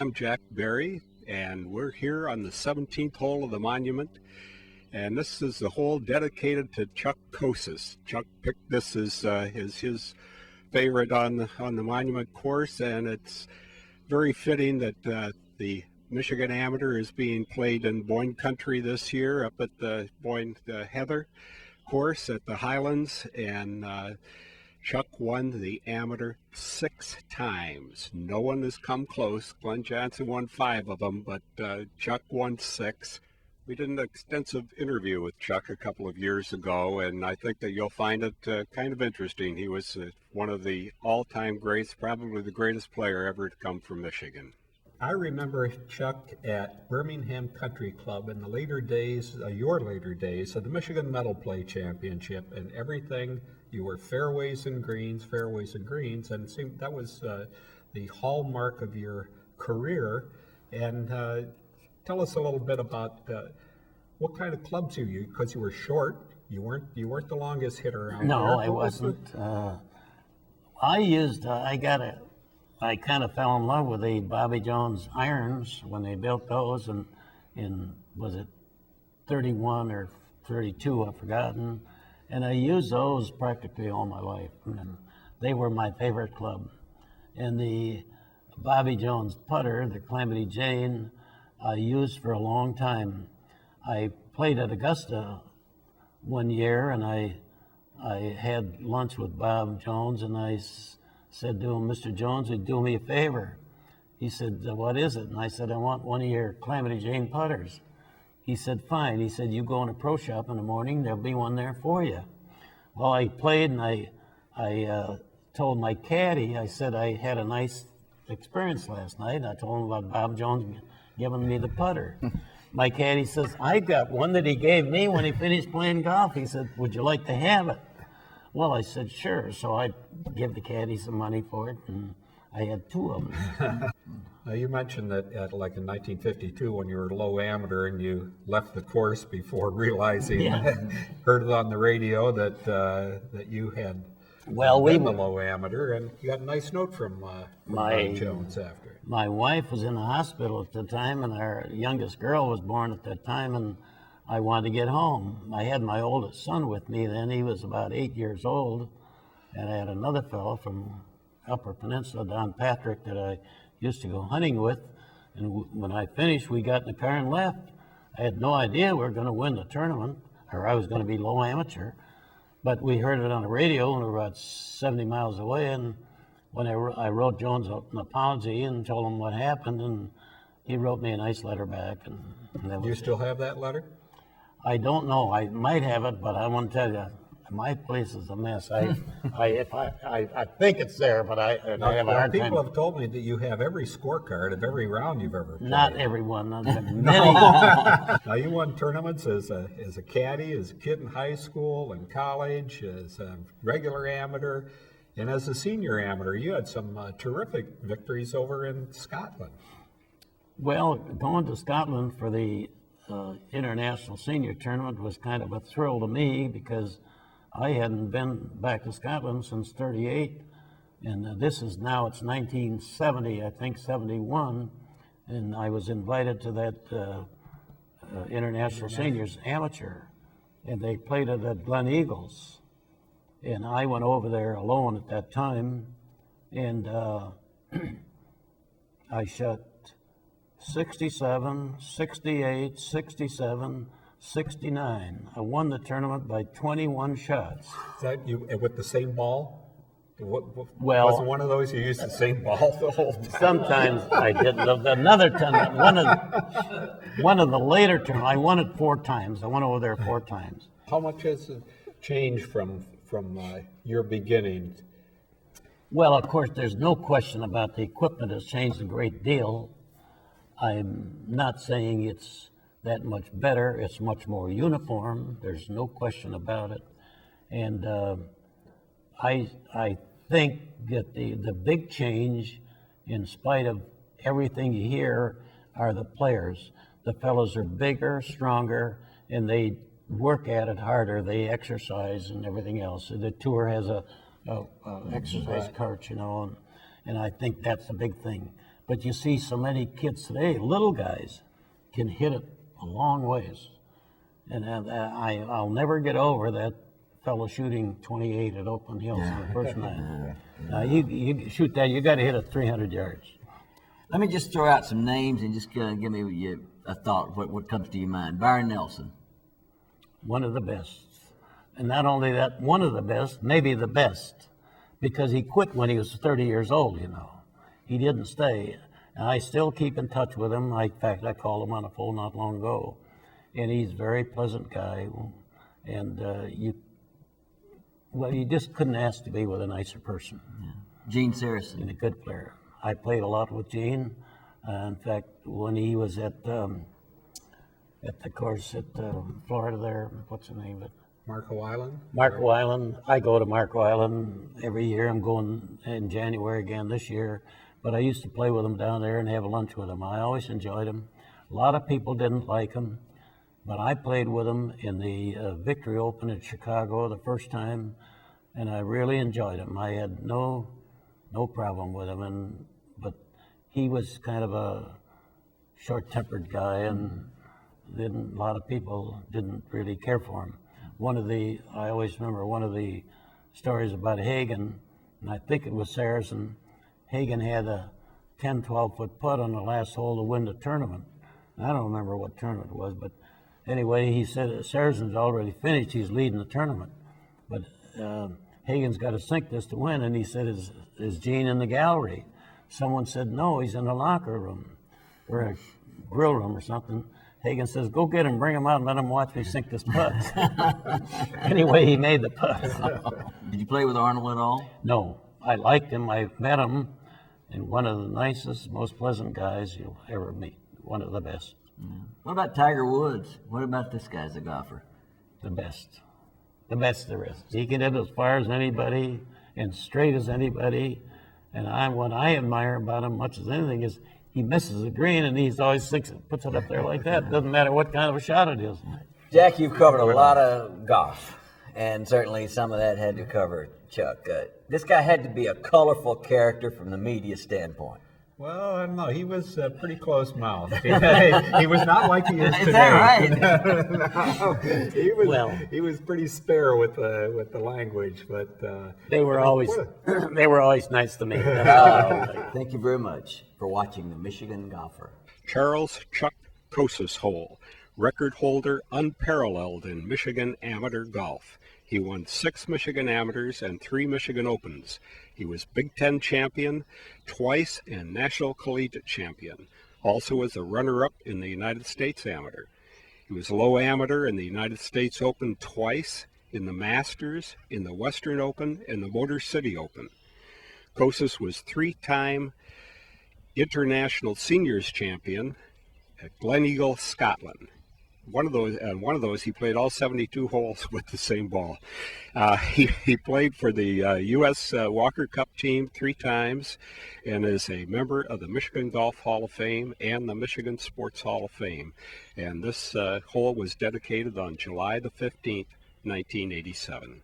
I'm Jack Berry, and we're here on the 17th hole of the monument. And this is the hole dedicated to Chuck Kocsis. Chuck picked this as his favorite on the monument course, and it's very fitting that the Michigan Amateur is being played in Boyne Country this year up at the Boyne Heather course at the Highlands, and Chuck won the amateur 6 times. No one has come close. Glenn Johnson won 5 of them, but Chuck won 6. We did an extensive interview with Chuck a couple of years ago, and I think that you'll find it kind of interesting. He was one of the all-time greats, probably the greatest player ever to come from Michigan. I remember Chuck at Birmingham Country Club in the later days, your later days, of the Michigan Medal Play Championship, and everything. You were fairways and greens, and it seemed that was the hallmark of your career. And tell us a little bit about what kind of clubs you used, because you were short. You weren't the longest hitter out there. No, I wasn't. I kind of fell in love with the Bobby Jones irons when they built those, and in was it 31 or 32? I've forgotten. And I used those practically all my life, and they were my favorite club. And the Bobby Jones putter, the Calamity Jane, I used for a long time. I played at Augusta one year, and I had lunch with Bob Jones, and I said to him, "Mr. Jones, would you do me a favor?" He said, "What is it?" And I said, "I want one of your Calamity Jane putters." He said, "Fine." He said, "You go in a pro shop in the morning, there'll be one there for you." Well, I played, and I told my caddy, I said I had a nice experience last night. I told him about Bob Jones giving me the putter. My caddy says, "I got one that he gave me when he finished playing golf." He said, "Would you like to have it?" Well, I said, "Sure." So I give the caddy some money for it, and I had 2 of them. Now, you mentioned that like in 1952, when you were low amateur and you left the course before realizing, heard it on the radio that you had been the low amateur, and you got a nice note from Bob Jones after. My wife was in the hospital at the time, and our youngest girl was born at that time, and I wanted to get home. I had my oldest son with me then. He was about 8 years old, and I had another fellow from Upper Peninsula, Don Patrick, that I used to go hunting with. And when I finished, we got in the car and left. I had no idea we were going to win the tournament, or I was going to be low amateur. But we heard it on the radio, and we were about 70 miles away. And when I wrote Jones an apology and told him what happened, and he wrote me a nice letter back. And that was Do you still have that letter? I don't know. I might have it, but I want to tell you, my place is a mess. I think it's there, but I have a hard time. People have told me that you have every scorecard of every round you've ever played. Not everyone. Many. Now, you won tournaments as a caddy, as a kid in high school and college, as a regular amateur, and as a senior amateur. You had some terrific victories over in Scotland. Well, going to Scotland for the international senior tournament was kind of a thrill to me, because I hadn't been back to Scotland since '38, and this is now, it's 1970, I think 71, and I was invited to that international seniors amateur, and they played it at Glen Eagles, and I went over there alone at that time, and I shot 67, 68, 67, 69. I won the tournament by 21 shots. Is that you with the same ball? Well, wasn't one of those you used the same ball the whole time? Sometimes I didn't. Another tournament, one of the later tournaments, I won it 4 times. I went over there 4 times. How much has it changed from your beginning? Well, of course, there's no question about the equipment has changed a great deal. I'm not saying it's that much better. It's much more uniform. There's no question about it. And I think that the big change, in spite of everything you hear, are the players. The fellows are bigger, stronger, and they work at it harder. They exercise and everything else. The tour has a exercise cart, you know, and I think that's the big thing. But you see so many kids today, little guys, can hit it a long ways. And I'll never get over that fellow shooting 28 at Oakland Hills on the first night. Now, you shoot that, you got to hit it 300 yards. Let me just throw out some names and just give me a thought, what comes to your mind. Byron Nelson. One of the best. And not only that, one of the best, maybe the best, because he quit when he was 30 years old, you know. He didn't stay. And I still keep in touch with him. In fact, I called him on the phone not long ago. And he's a very pleasant guy. And you just couldn't ask to be with a nicer person. Yeah. Gene Saracen. And a good player. I played a lot with Gene. In fact, when he was at the course at Florida there, what's the name of it? Marco Island? Marco Island. I go to Marco Island every year. I'm going in January again this year. But I used to play with him down there and have lunch with him. I always enjoyed him. A lot of people didn't like him, but I played with him in the Victory Open in Chicago the first time, and I really enjoyed him. I had no problem with him, but he was kind of a short-tempered guy, and a lot of people didn't really care for him. I always remember one of the stories about Hagen, and I think it was Saracen. Hagen had a 10, 12-foot putt on the last hole to win the tournament. I don't remember what tournament it was, but anyway, he said Saracen's already finished. He's leading the tournament. But Hagen's got to sink this to win, and he said, is Gene in the gallery? Someone said, no, he's in the locker room or a grill room or something. Hagen says, go get him, bring him out, and let him watch me sink this putt. Anyway, he made the putt. Did you play with Arnold at all? No, I liked him. I met him. And one of the nicest, most pleasant guys you'll ever meet. One of the best. Yeah. What about Tiger Woods? What about this guy as a golfer? The best. The best there is. He can hit as far as anybody and straight as anybody. And what I admire about him much as anything is he misses the green and he's always puts it up there like that. Doesn't matter what kind of a shot it is. Jack, you've covered a lot of golf, and certainly some of that had to cover Chuck. This guy had to be a colorful character from the media standpoint. Well, I don't know. He was pretty close-mouthed. He was not like he is today. Is that right? No, he was pretty spare with the language, but they were always nice to me. Thank you very much for watching the Michigan Golfer. Charles Chuck Kocsis hole, record holder unparalleled in Michigan amateur golf. He won 6 Michigan Amateurs and 3 Michigan Opens. He was Big Ten champion twice and National Collegiate champion. Also was a runner-up in the United States Amateur. He was low amateur in the United States Open twice, in the Masters, in the Western Open, and the Motor City Open. Kocsis was 3-time international seniors champion at Gleneagle, Scotland. One of those, he played all 72 holes with the same ball. He played for the U.S. Walker Cup team 3 times and is a member of the Michigan Golf Hall of Fame and the Michigan Sports Hall of Fame. And this hole was dedicated on July the 15th, 1987.